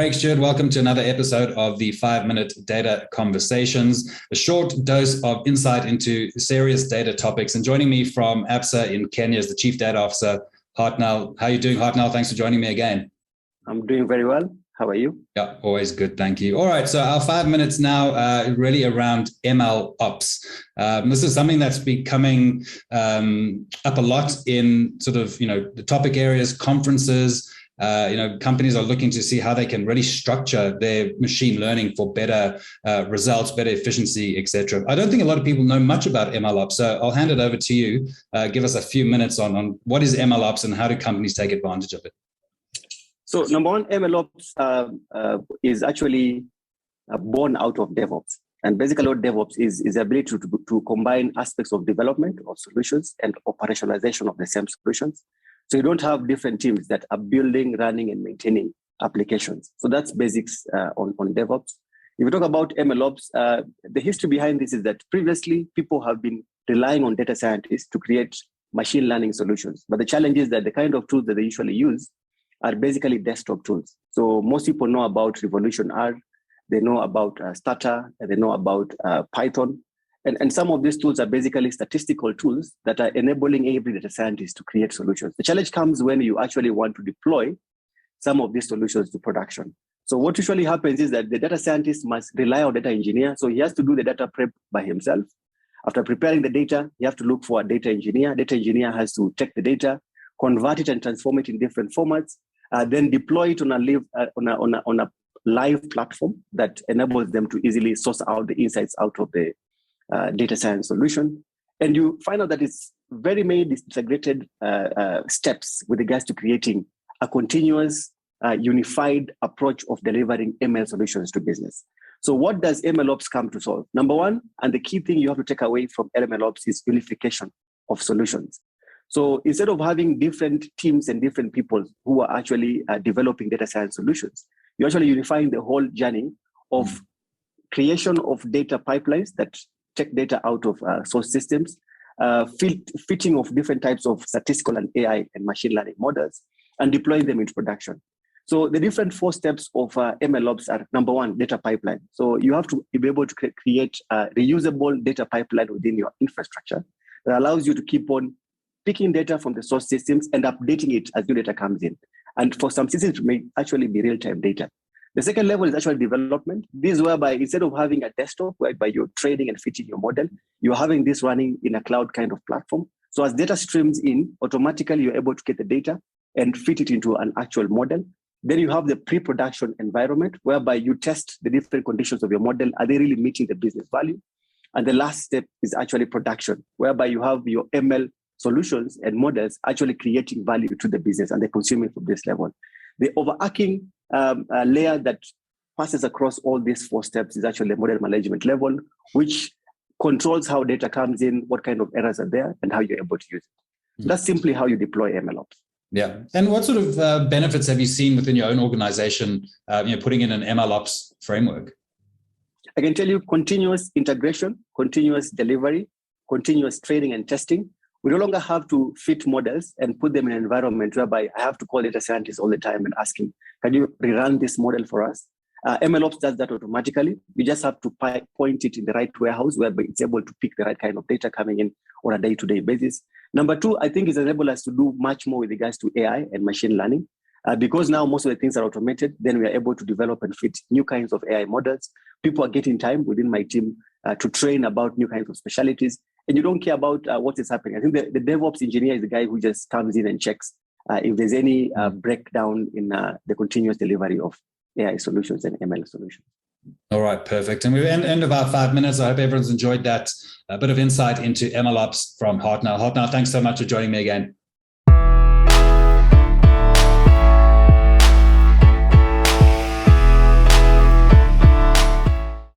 Craig Stewart. Welcome to another episode of the 5-Minute Data Conversations, a short dose of insight into serious data topics. And joining me from ABSA in Kenya is the Chief Data Officer, Hartnell. How are you doing, Hartnell? Thanks for joining me again. I'm doing very well. How are you? Yeah, always good. Thank you. All right. So our 5 minutes now really around MLOps. This is something that's becoming up a lot in sort of, the topic areas, conferences. Companies are looking to see how they can really structure their machine learning for better results, better efficiency, etc. I don't think a lot of people know much about MLOps, so I'll hand it over to you. Give us a few minutes on what is MLOps and how do companies take advantage of it. So number one, MLOps is actually born out of DevOps. And basically what DevOps is the ability to combine aspects of development of solutions and operationalization of the same solutions. So you don't have different teams that are building, running, and maintaining applications. So that's basics on DevOps. If we talk about MLOps, the history behind this is that previously people have been relying on data scientists to create machine learning solutions. But the challenge is that the kind of tools that they usually use are basically desktop tools. So most people know about Revolution R, they know about Stata, and they know about Python. And some of these tools are basically statistical tools that are enabling every data scientist to create solutions. The challenge comes when you actually want to deploy some of these solutions to production. So what usually happens is that the data scientist must rely on data engineer. So he has to do the data prep by himself. After preparing the data, you have to look for a data engineer. Data engineer has to take the data, convert it and transform it in different formats, then deploy it on a live platform that enables them to easily source out the insights out of the data science solution. And you find out that it's very many integrated steps with regards to creating a continuous, unified approach of delivering ML solutions to business. So what does MLOps come to solve? Number one, and the key thing you have to take away from MLOps is unification of solutions. So instead of having different teams and different people who are actually developing data science solutions, you're actually unifying the whole journey of creation of data pipelines that take data out of source systems, fitting of different types of statistical and AI and machine learning models, and deploying them into production. So the different 4 steps of MLOps are, number one, data pipeline. So you have to be able to create a reusable data pipeline within your infrastructure that allows you to keep on picking data from the source systems and updating it as new data comes in. And for some systems, it may actually be real-time data. The second level is actually development. This is whereby instead of having a desktop whereby you're training and fitting your model, you're having this running in a cloud kind of platform. So as data streams in, automatically you're able to get the data and fit it into an actual model. Then you have the pre-production environment whereby you test the different conditions of your model. Are they really meeting the business value? And the last step is actually production, whereby you have your ML solutions and models actually creating value to the business and they're consuming from this level. The overarching layer that passes across all these 4 steps is actually the model management level, which controls how data comes in, what kind of errors are there, and how you're able to use it. That's simply how you deploy MLOps. Yeah. And what sort of benefits have you seen within your own organization, putting in an MLOps framework? I can tell you continuous integration, continuous delivery, continuous training and testing. We no longer have to fit models and put them in an environment whereby I have to call data scientists all the time and asking, can you rerun this model for us? MLOps does that automatically. You just have to point it in the right warehouse whereby it's able to pick the right kind of data coming in on a day-to-day basis. Number 2, I think it's enabled us to do much more with regards to AI and machine learning. Because now most of the things are automated, then we are able to develop and fit new kinds of AI models. People are getting time within my team to train about new kinds of specialties. And you don't care about what is happening. I think the DevOps engineer is the guy who just comes in and checks if there's any breakdown in the continuous delivery of AI solutions and ML solutions. All right, perfect. And we're at the end of our 5 minutes. I hope everyone's enjoyed that bit of insight into MLOps from Hartnell. Hartnell, thanks so much for joining me again.